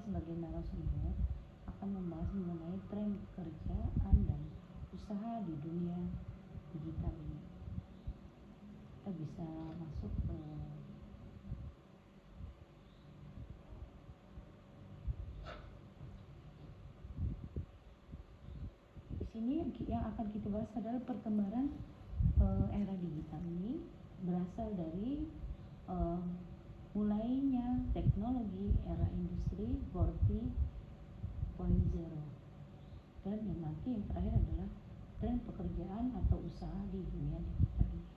sebagai narasumber akan membahas mengenai tren pekerjaan dan usaha di dunia digital ini. Kita bisa masuk ke di sini. Yang akan kita bahas adalah perkembangan era digital ini berasal dari mulainya teknologi era industri 4.0 dan yang nanti yang terakhir adalah tren pekerjaan atau usaha di dunia digital ini.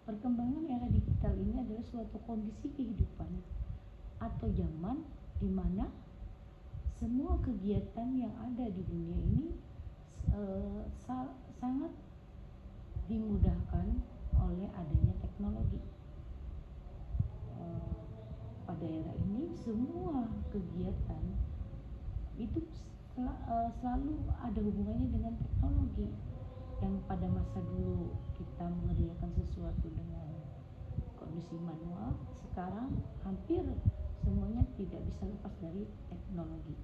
Perkembangan era digital ini adalah suatu kondisi kehidupan atau zaman di mana semua kegiatan yang ada di dunia ini sangat dimudahkan oleh adanya teknologi. Pada era ini semua kegiatan itu selalu ada hubungannya dengan teknologi. Yang pada masa dulu kita mengerjakan sesuatu dengan kondisi manual, sekarang hampir semuanya tidak bisa lepas dari teknologi.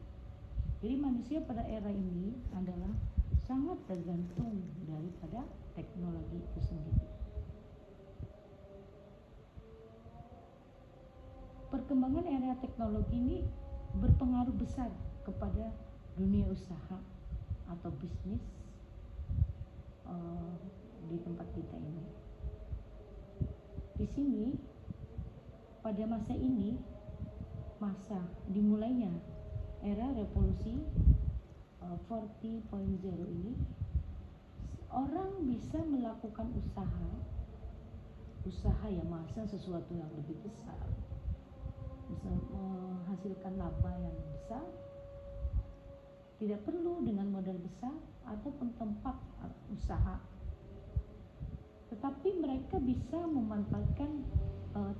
Jadi manusia pada era ini adalah sangat tergantung daripada teknologi itu sendiri. Perkembangan era teknologi ini berpengaruh besar kepada dunia usaha atau bisnis di tempat kita ini. Di sini pada masa ini, masa dimulainya era revolusi 4.0 ini, orang bisa melakukan usaha yang menghasilkan sesuatu yang lebih besar, bisa menghasilkan laba yang besar, tidak perlu dengan modal besar ataupun tempat usaha, tetapi mereka bisa memanfaatkan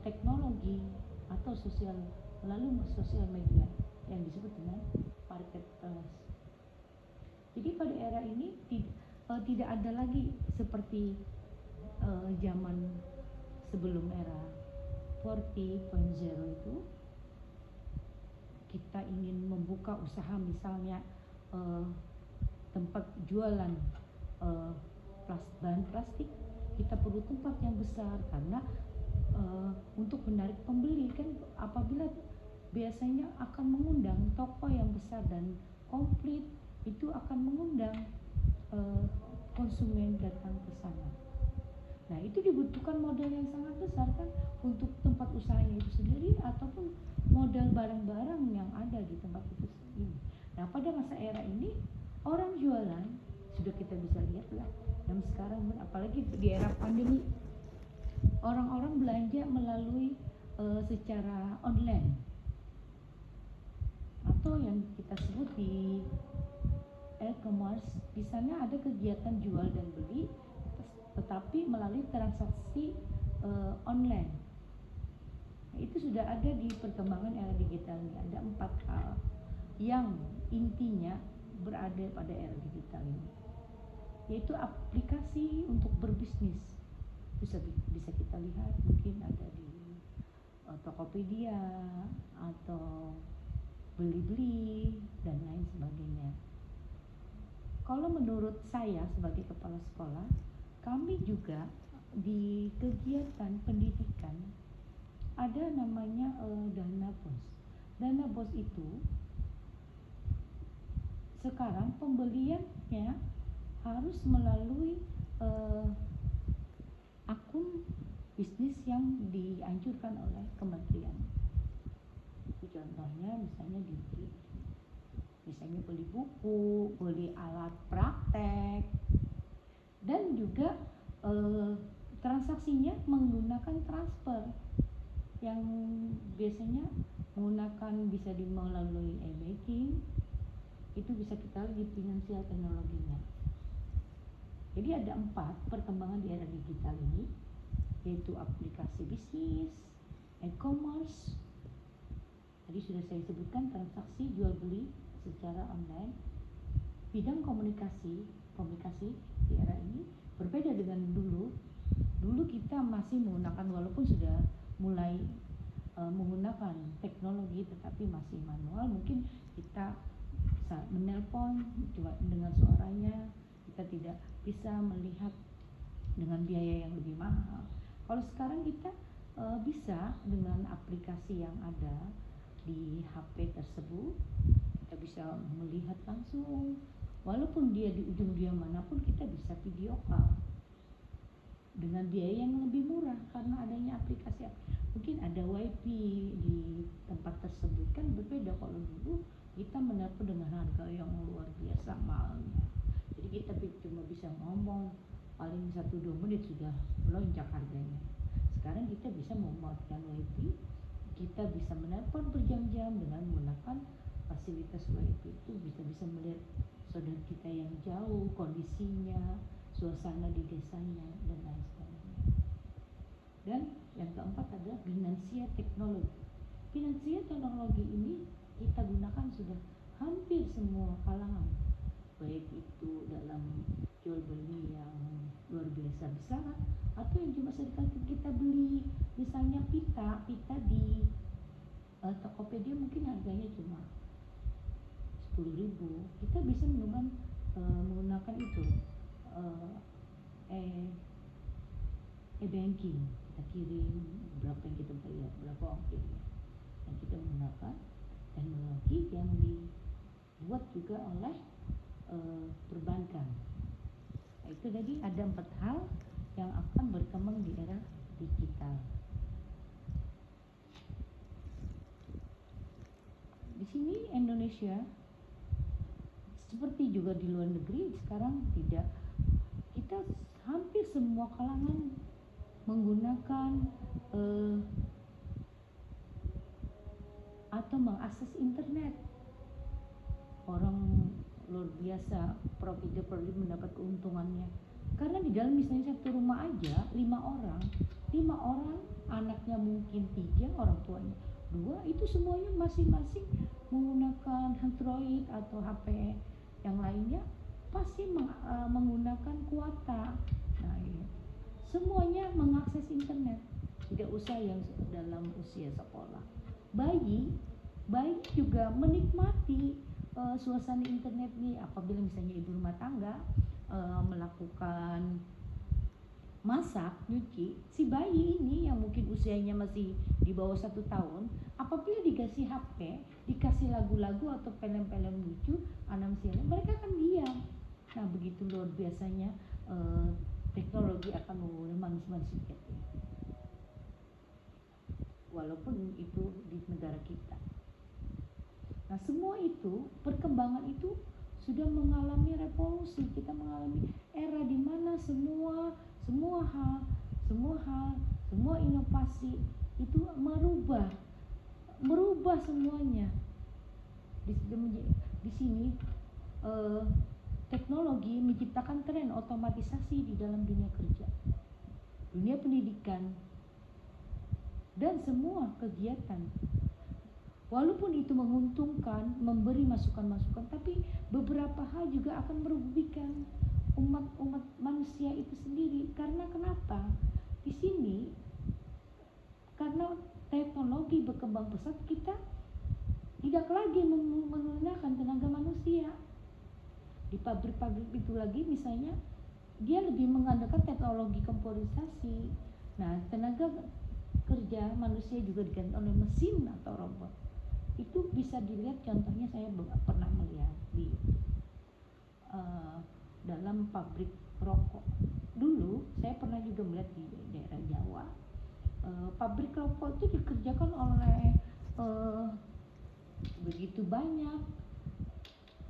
teknologi atau melalui sosial media yang disebut dengan marketplace. Jadi pada era ini tidak ada lagi seperti zaman sebelum era 4.0 itu. Kita ingin membuka usaha misalnya tempat jualan bahan plastik, kita perlu tempat yang besar karena untuk menarik pembeli kan, apabila biasanya akan mengundang toko yang besar dan komplit, itu akan mengundang konsumen datang ke sana. Nah, itu dibutuhkan modal yang sangat besar kan untuk tempat usahanya itu sendiri ataupun modal barang-barang yang ada di tempat itu sendiri. Nah, pada masa era ini orang jualan sudah kita bisa lihat lah. Dan sekarang apalagi di era pandemi, orang-orang belanja melalui secara online atau yang kita sebut di e-commerce. Di sana ada kegiatan jual dan beli, tetapi melalui transaksi online. Nah, itu sudah ada di perkembangan era digital ini. Ada 4 hal yang intinya berada pada era digital ini, yaitu aplikasi untuk berbisnis. Bisa kita lihat, mungkin ada di Tokopedia atau Blibli dan lain sebagainya. Kalau menurut saya sebagai kepala sekolah, kami juga di kegiatan pendidikan ada namanya dana bos. Dana bos itu sekarang pembeliannya harus melalui akun bisnis yang dianjurkan oleh kementerian. Contohnya misalnya beli buku, beli alat praktek, dan juga transaksinya menggunakan transfer yang biasanya menggunakan bisa melalui e-banking. Itu bisa kita lihat di finansial teknologinya. Jadi ada 4 perkembangan di era digital ini, yaitu aplikasi bisnis, e-commerce, tadi sudah saya sebutkan transaksi jual beli secara online, bidang komunikasi di era ini berbeda dengan dulu. Dulu kita kita masih menggunakan, walaupun sudah mulai menggunakan teknologi tetapi masih manual. Mungkin kita saat menelpon cuma dengan suaranya, kita tidak bisa melihat dengan biaya yang lebih mahal. Kalau sekarang kita bisa dengan aplikasi yang ada di HP tersebut, kita bisa melihat langsung, walaupun dia di ujung dunia manapun kita bisa video call dengan biaya yang lebih murah karena adanya aplikasi. Mungkin ada wifi di tempat tersebut, kan berbeda. Kalau dulu kita menelpon dengan harga yang luar biasa mahalnya, jadi kita cuma bisa ngomong paling 1-2 menit sudah melonjak harganya. Sekarang kita bisa memanfaatkan wifi, kita bisa menelpon berjam-jam dengan menggunakan fasilitas wifi. Itu bisa melihat saudara kita yang jauh, kondisinya, suasana di desanya, dan lain sebagainya. Dan yang keempat adalah finansial teknologi. Finansial teknologi ini kita gunakan sudah hampir semua kalangan, baik itu dalam jual beli yang luar biasa besar atau yang cuma sedikit kita beli, misalnya pita di Tokopedia mungkin harganya cuma 10.000, kita bisa menggunakan itu e-banking. Kita kirim berapa yang kita bayar, berapa ongkirnya, dan kita menggunakan teknologi yang dibuat juga oleh perbankan. Nah, itu tadi ada 4 hal yang akan berkembang di era digital. Di sini Indonesia seperti juga di luar negeri sekarang kita hampir semua kalangan menggunakan atau mengakses internet. Orang luar biasa, provider mendapat keuntungannya karena di dalam misalnya satu rumah aja 5 orang, anaknya mungkin 3, orang tuanya 2, itu semuanya masing-masing menggunakan Android atau HP yang lainnya, pasti menggunakan kuota. Nah, semuanya mengakses internet, tidak usah yang dalam usia sekolah. Bayi juga menikmati suasana internet nih. Apabila misalnya ibu rumah tangga melakukan masak, nyuci, si bayi ini yang mungkin usianya masih di bawah 1 tahun, apabila dikasih HP, dikasih lagu-lagu atau film-film lucu, animasinya, mereka akan diam. Nah, begitu luar biasanya teknologi akan mengubah manusia, walaupun itu di negara kita. Nah, semua itu, perkembangan itu sudah mengalami revolusi. Kita mengalami era di mana semua inovasi itu merubah semuanya. Di sini teknologi menciptakan tren otomatisasi di dalam dunia kerja, dunia pendidikan, dan semua kegiatan. Walaupun itu menguntungkan, memberi masukan-masukan, tapi beberapa hal juga akan merugikan umat manusia itu sendiri. Karena kenapa? Di sini karena teknologi berkembang pesat, kita tidak lagi menggunakan tenaga manusia. Di pabrik-pabrik itu lagi misalnya dia lebih mengandalkan teknologi komputerisasi. Nah, tenaga kerja manusia juga diganti oleh mesin atau robot. Itu bisa dilihat, contohnya saya pernah melihat di dalam pabrik rokok. Dulu saya pernah juga melihat di daerah Jawa, pabrik rokok itu dikerjakan oleh begitu banyak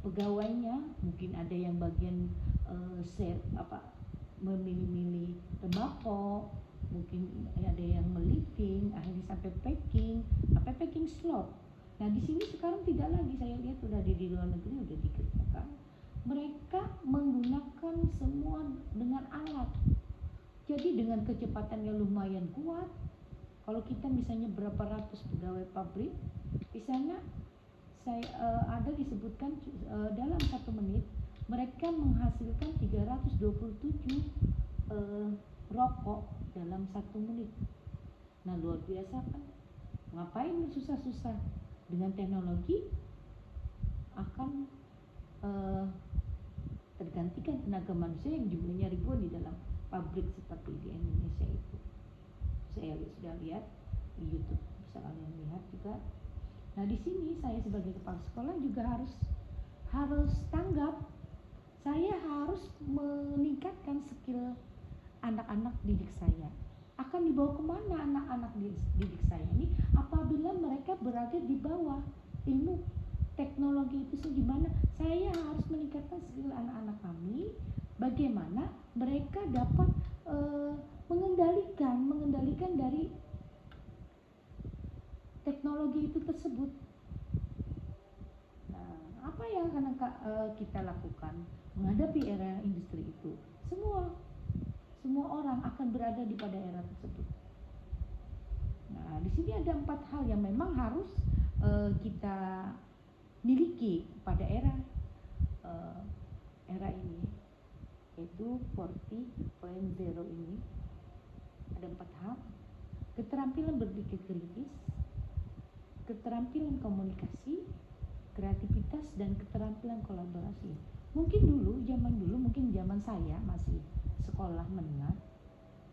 pegawainya. Mungkin ada yang bagian memilih-milih tembakau, mungkin ada yang melifting, akhirnya sampai packing slot. Nah, di sini sekarang tidak lagi, saya lihat sudah di luar negeri sudah dikerjakan. Mereka menggunakan semua dengan alat. Jadi dengan kecepatan yang lumayan kuat. Kalau kita misalnya berapa ratus pegawai pabrik, di sana ada disebutkan dalam 1 menit mereka menghasilkan 327 rokok dalam 1 menit. Nah, luar biasa kan? Ngapain susah-susah? Dengan teknologi akan tergantikan tenaga manusia yang jumlahnya ribuan di dalam pabrik seperti di Indonesia itu. Saya sudah lihat di YouTube, bisa kalian lihat juga. Nah, di sini saya sebagai kepala sekolah juga harus tanggap. Saya harus meningkatkan skill anak-anak didik saya. Akan dibawa kemana anak-anak didik saya ini apabila mereka berada di bawah ilmu teknologi itu gimana? Saya harus meningkatkan skill anak-anak kami, bagaimana mereka dapat mengendalikan dari teknologi itu tersebut. Nah, apa yang akan kita lakukan menghadapi era industri itu? Semua orang akan berada di pada era tersebut. Nah, di sini ada 4 hal yang memang harus kita miliki pada era ini, yaitu 40.0 ini. Ada 4 hal: keterampilan berpikir kritis, keterampilan komunikasi, kreativitas, dan keterampilan kolaborasi. Mungkin zaman saya masih sekolah menengah,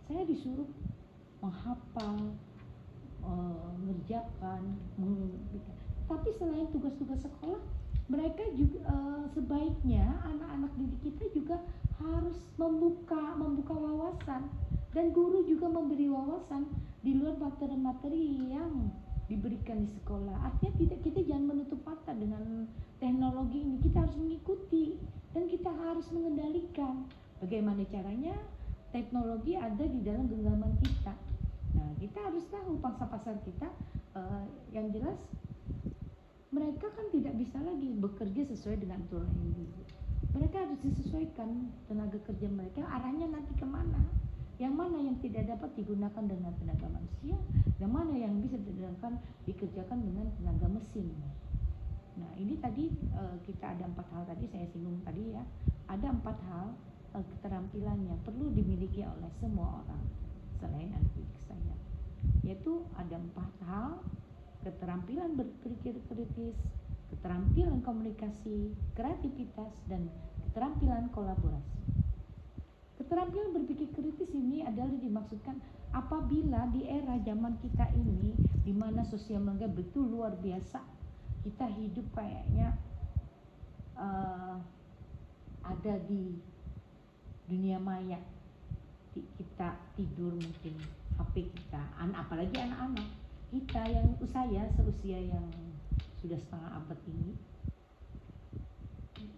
saya disuruh menghafal, mengerjakan, tapi selain tugas-tugas sekolah, mereka juga sebaiknya anak-anak didik kita juga harus membuka wawasan, dan guru juga memberi wawasan di luar materi-materi yang diberikan di sekolah. Artinya kita jangan menutup mata dengan teknologi ini. Kita harus mengikuti dan kita harus mengendalikan. Bagaimana caranya? Teknologi ada di dalam genggaman kita. Nah, kita harus tahu pangsa pasar kita. Yang jelas mereka kan tidak bisa lagi bekerja sesuai dengan aturan yang dulu. Mereka harus disesuaikan tenaga kerja mereka, arahnya nanti kemana, yang mana yang tidak dapat digunakan dengan tenaga manusia, yang mana yang bisa dikerjakan dengan tenaga mesin. Nah, ini tadi kita ada 4 hal tadi saya singgung tadi ya. Ada 4 hal keterampilan yang perlu dimiliki oleh semua orang selain anak didik saya, yaitu ada 4 hal: keterampilan berpikir kritis, keterampilan komunikasi, kreativitas, dan keterampilan kolaborasi. Keterampilan berpikir kritis ini adalah dimaksudkan apabila di era zaman kita ini, di mana sosial media betul luar biasa, kita hidup kayaknya ada di dunia maya. Kita tidur mungkin HP kita, apalagi anak-anak kita yang seusia yang sudah setengah abad ini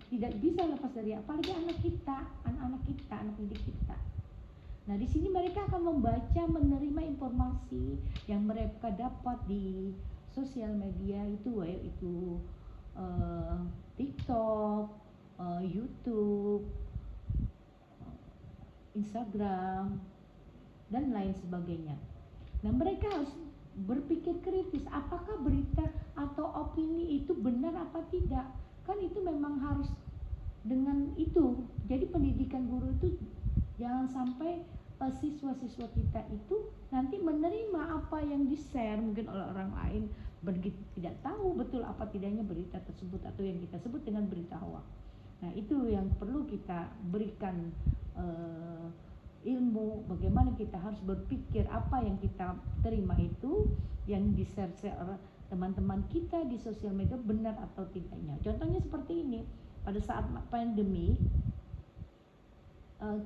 tidak bisa lepas dari, apalagi anak anak didik kita. Nah, di sini mereka akan membaca, menerima informasi yang mereka dapat di sosial media itu TikTok, YouTube, Instagram, dan lain sebagainya. Nah, mereka harus berpikir kritis, apakah berita atau opini itu benar apa tidak. Kan itu memang harus dengan itu. Jadi pendidikan guru itu jangan sampai siswa-siswa kita itu nanti menerima apa yang di-share mungkin oleh orang lain, begitu tidak tahu betul apa tidaknya berita tersebut atau yang kita sebut dengan berita hoax. Nah, itu yang perlu kita berikan ilmu, bagaimana kita harus berpikir apa yang kita terima itu yang di-share oleh teman-teman kita di sosial media benar atau tidaknya. Contohnya seperti ini, pada saat pandemi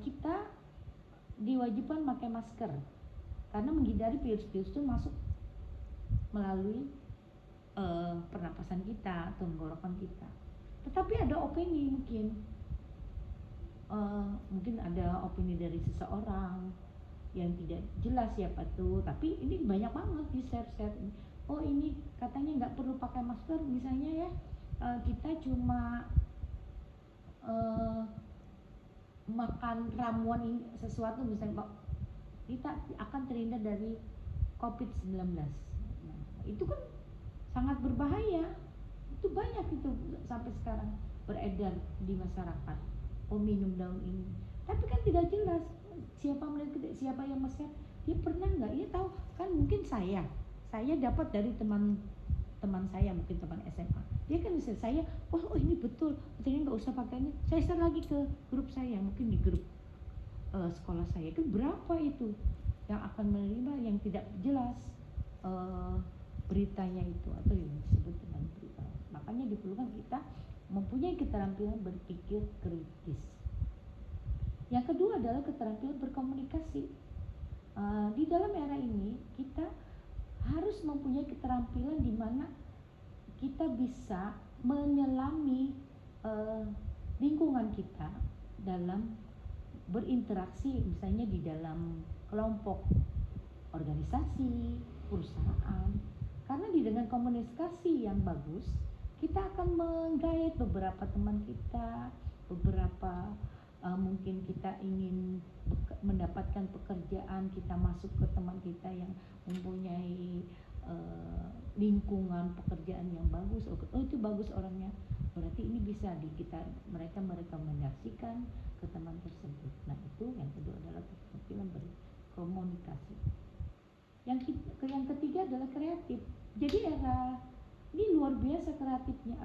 kita diwajibkan pakai masker karena menghindari virus-virus itu masuk melalui pernapasan kita, tenggorokan kita. Tetapi ada opini mungkin ada opini dari seseorang yang tidak jelas siapa tuh, tapi ini banyak banget di share. Oh, ini katanya nggak perlu pakai masker misalnya ya, kita cuma makan ramuan ini sesuatu misalnya, kita akan terhindar dari COVID-19. Nah, itu kan sangat berbahaya. Itu banyak itu sampai sekarang beredar di masyarakat. Oh, minum daun ini, tapi kan tidak jelas siapa melihat siapa yang share, dia pernah nggak, dia tahu kan, mungkin saya dapat dari teman saya, mungkin teman SMA, dia kan bisa saya, oh ini betul, ini nggak usah pakai ini, saya share lagi ke grup saya, mungkin di grup sekolah saya, itu berapa itu yang akan menerima yang tidak jelas beritanya itu, atau yang disebut dengan berita. Makanya diperlukan kita mempunyai keterampilan berpikir kritis. Yang kedua adalah keterampilan berkomunikasi. Di dalam era ini kita harus mempunyai keterampilan di mana kita bisa menyelami lingkungan kita dalam berinteraksi, misalnya di dalam kelompok, organisasi, perusahaan. Karena dengan komunikasi yang bagus, kita akan menggait beberapa teman kita, beberapa mungkin kita ingin mendapatkan pekerjaan, kita masuk ke teman kita yang mempunyai lingkungan pekerjaan yang bagus. Oh itu bagus orangnya, berarti ini bisa mereka merekomendasikan ke teman tersebut. Nah itu yang kedua adalah keterampilan berkomunikasi. Yang ketiga adalah kreatif. Jadi era ini luar biasa kreatifnya,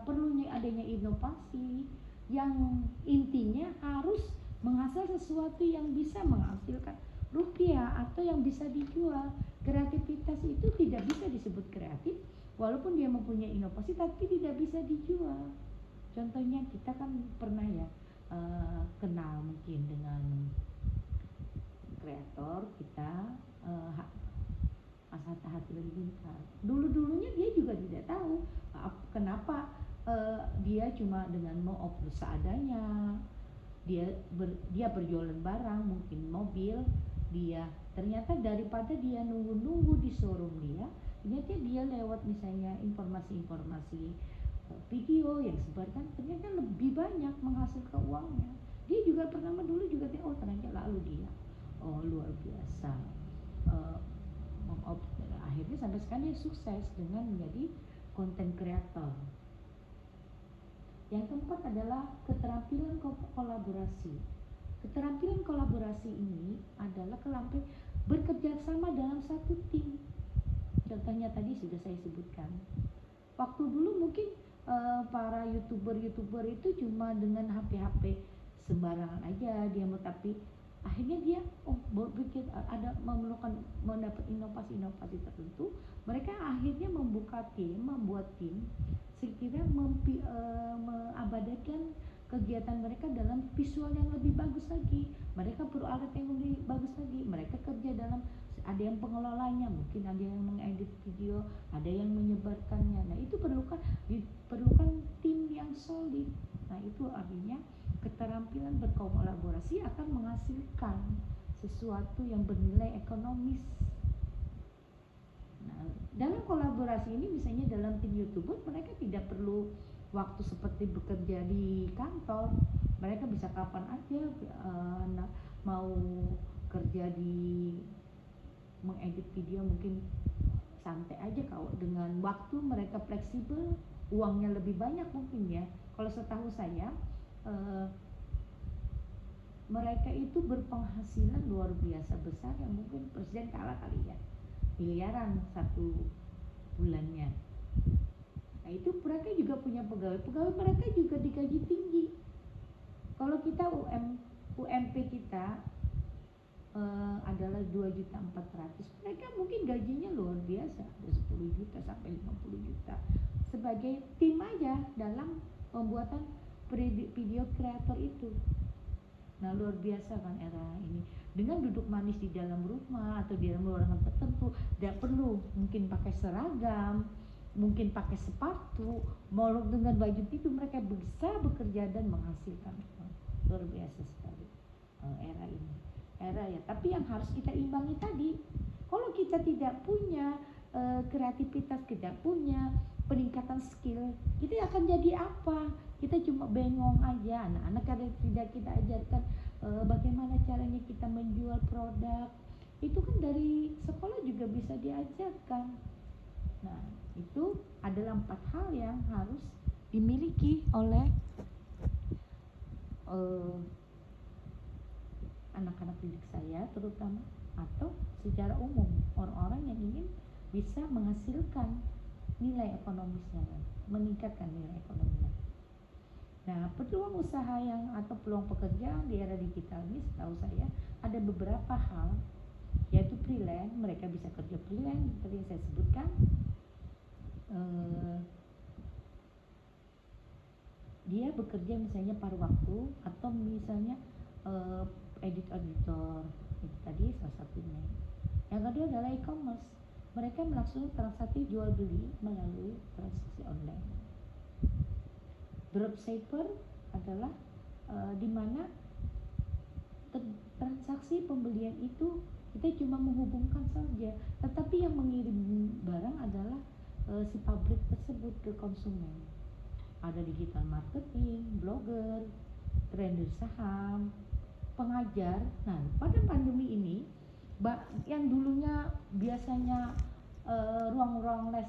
perlunya adanya inovasi yang intinya harus menghasilkan sesuatu yang bisa menghasilkan rupiah atau yang bisa dijual. Kreativitas itu tidak bisa disebut kreatif walaupun dia mempunyai inovasi tapi tidak bisa dijual. Contohnya kita kan pernah ya kenal mungkin dengan kreator kita, Mas Hatta Halilintar. Dulunya dia juga tidak tahu kenapa dia cuma dengan mau upload seadanya. Dia berjualan barang, mungkin mobil, dia ternyata daripada dia nunggu di showroom ternyata dia lewat misalnya informasi-informasi video yang sebarkan, ternyata lebih banyak menghasilkan uangnya. Dia juga pertama dulu juga ternyata lalu dia luar biasa, akhirnya sampai sekarang dia sukses dengan menjadi content creator. Yang keempat adalah keterampilan kolaborasi. Keterampilan kolaborasi ini adalah bekerja sama dalam satu tim. Contohnya tadi sudah saya sebutkan. Waktu dulu mungkin para youtuber itu cuma dengan HP sembarangan aja dia mau, tapi akhirnya dia berpikir ada mendapat inovasi tertentu. Mereka akhirnya membuat tim sekira mengabadikan kegiatan mereka dalam visual yang lebih bagus lagi. Mereka perlu alat yang lebih bagus lagi. Mereka kerja dalam, ada yang pengelolanya, mungkin ada yang mengedit video, ada yang menyebarkannya. Nah itu diperlukan tim yang solid. Nah itu artinya keterampilan berkolaborasi akan menghasilkan sesuatu yang bernilai ekonomis. Nah, dalam kolaborasi ini misalnya dalam tim YouTuber, mereka tidak perlu waktu seperti bekerja di kantor. Mereka bisa kapan aja mau kerja di mengedit video, mungkin santai aja kalau dengan waktu mereka fleksibel, uangnya lebih banyak mungkin ya. Kalau setahu saya mereka itu berpenghasilan luar biasa besar yang mungkin presiden kalah kali ya, miliaran satu bulannya. Nah itu mereka juga punya pegawai mereka juga digaji tinggi. Kalau kita UMP kita adalah 2.400.000, mereka mungkin gajinya luar biasa, ada 10 juta sampai 50 juta sebagai tim aja dalam pembuatan video kreator itu. Nah luar biasa kan era ini, dengan duduk manis di dalam rumah atau di dalam ruangan tertentu, tidak perlu mungkin pakai seragam, mungkin pakai sepatu, mau dengan baju itu mereka bisa bekerja dan menghasilkan. Luar biasa sekali era ini. Tapi yang harus kita imbangi tadi, kalau kita tidak punya kreativitas, tidak punya peningkatan skill, kita akan jadi apa? Kita cuma bengong aja. Anak-anak kadang tidak kita ajarkan bagaimana caranya kita menjual produk. Itu kan dari sekolah juga bisa diajarkan. Nah, itu adalah 4 hal yang harus dimiliki oleh anak-anak didik saya terutama, atau secara umum orang-orang yang ingin bisa menghasilkan nilai ekonomisnya, meningkatkan nilai ekonominya. Nah, peluang usaha yang atau peluang pekerjaan di era digital ini setahu saya ada beberapa hal, yaitu freelance. Mereka bisa kerja freelance seperti yang saya sebutkan, dia bekerja misalnya paruh waktu, atau misalnya editor itu tadi salah satunya. Yang kedua adalah e-commerce. Mereka melaksanakan transaksi jual beli melalui transaksi online. Dropshipper adalah di mana transaksi pembelian itu kita cuma menghubungkan saja, tetapi yang mengirim barang adalah si pabrik tersebut ke konsumen. Ada digital marketing, blogger, trader saham, pengajar. Nah, pada pandemi ini yang dulunya biasanya ruang-ruang les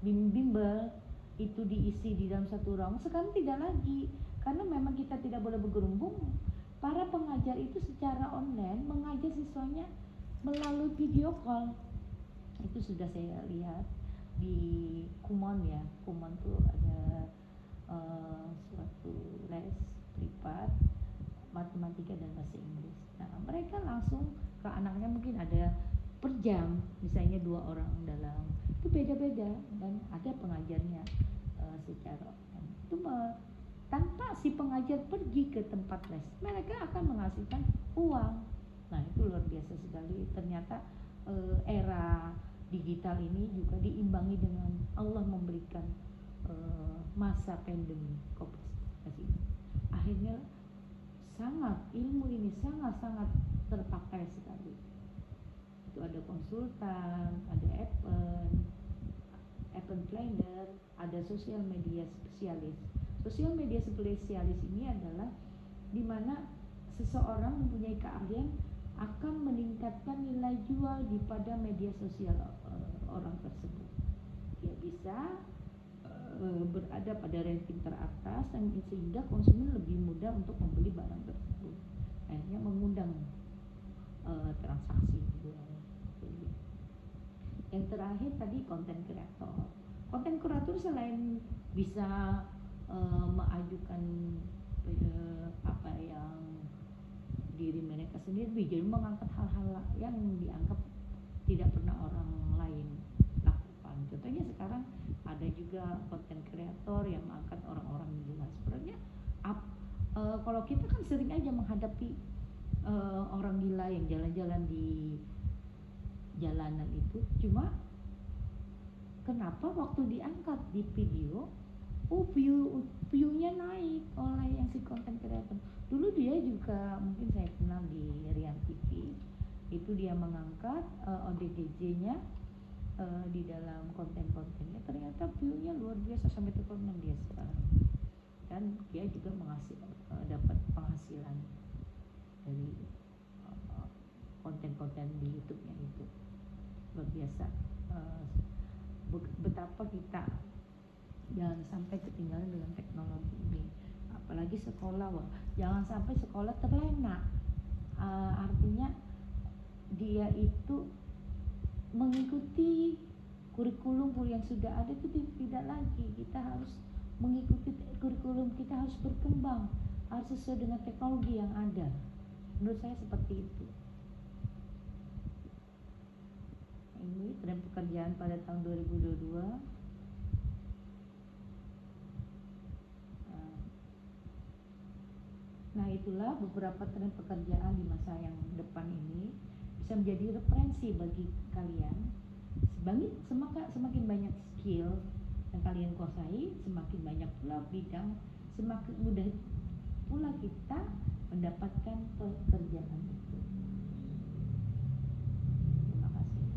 bimbel itu diisi di dalam satu ruang, sekarang tidak lagi, karena memang kita tidak boleh bergerumbung. Para pengajar itu secara online mengajar siswanya melalui video call. Itu sudah saya lihat di Kumon ya. Kumon tuh ada suatu les privat matematika dan bahasa Inggris. Nah, mereka langsung ke anaknya, mungkin ada per jam, misalnya 2 orang dalam, itu beda-beda, dan ada pengajarnya secara online. Itu tanpa si pengajar pergi ke tempat les, mereka akan menghasilkan uang. Nah, itu luar biasa sekali. Ternyata era digital ini juga diimbangi dengan Allah memberikan masa pandemi COVID-19 ini. Akhirnya ilmu ini sangat terpakai sekali. Itu ada konsultan, ada event planner, ada sosial media spesialis. Sosial media spesialis ini adalah di mana seseorang mempunyai keahlian akan meningkatkan nilai jual di pada media sosial orang tersebut. Dia bisa berada pada ranking teratas, dan sehingga konsumen lebih mudah untuk membeli barang tersebut. Akhirnya mengundang transaksi jual beli. Yang terakhir tadi konten kreator. Konten kreator selain bisa mengajukan apa yang diri mereka sendiri, jadi mengangkat hal-hal yang dianggap tidak pernah orang lain lakukan. Contohnya sekarang ada juga konten kreator yang mengangkat orang-orang gila. Sebenarnya kalau kita kan sering aja menghadapi orang gila yang jalan-jalan di jalanan itu, cuma kenapa waktu diangkat di video, view-nya naik oleh yang si konten kreator. Dulu dia juga, mungkin saya kenal di Rian TV, itu dia mengangkat ODGJ-nya di dalam konten-kontennya, ternyata view-nya luar biasa sampai terkenal dia sekarang, dan dia juga dapat penghasilan dari konten-konten di YouTube-nya itu. Luar biasa. Betapa kita jangan sampai ketinggalan dengan teknologi ini, apalagi sekolah. Jangan sampai sekolah terlena. Artinya dia itu mengikuti kurikulum yang sudah ada itu tidak lagi. Kita harus mengikuti kurikulum, kita harus berkembang, harus sesuai dengan teknologi yang ada. Menurut saya seperti itu. Ini tren pekerjaan pada tahun 2022. Nah, itulah beberapa tren pekerjaan di masa yang depan ini, bisa menjadi referensi bagi kalian. Semakin banyak skill yang kalian kuasai, semakin banyak pula bidang, semakin mudah pula kita mendapatkan pekerjaan itu. Terima kasih.